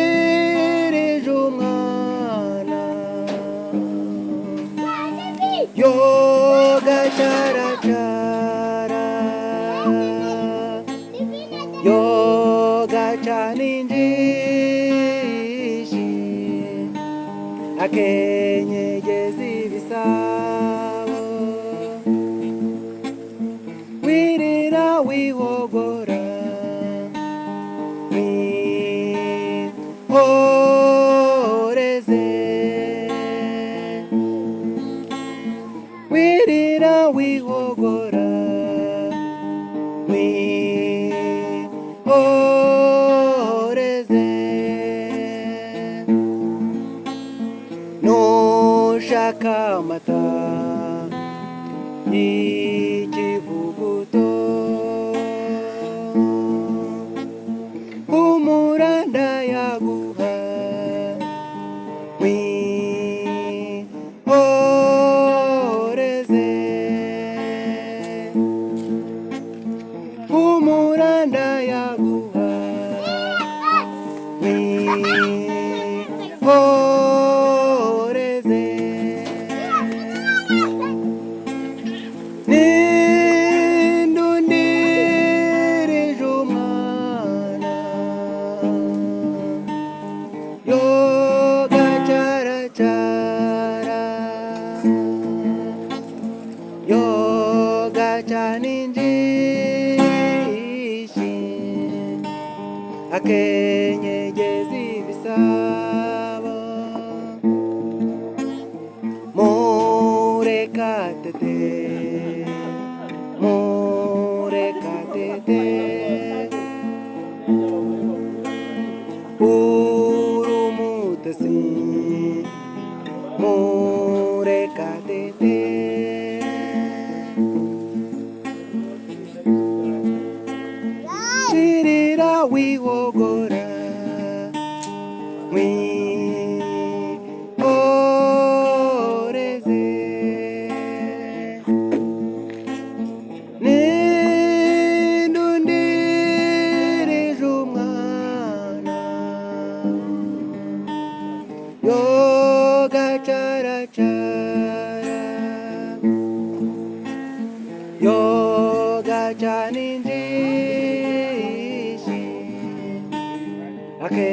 nindundirije umwana yoga caracara yoga caninjishi akenyegeza ibisabo wirira wihogora wihoreze wirira wihogora wihoreze nushaka amata y'ikivuguto humura ndayaguha wihoreze humura ndayaguha wihoreze nindundirije umwana yoga caracara yoga caninjishi akenyegeza ibisabo murekatete murekatete urumutasi murekatete wirira wihogora wihoreze nindundirije umwana yoga caracara yoga caninjishi ake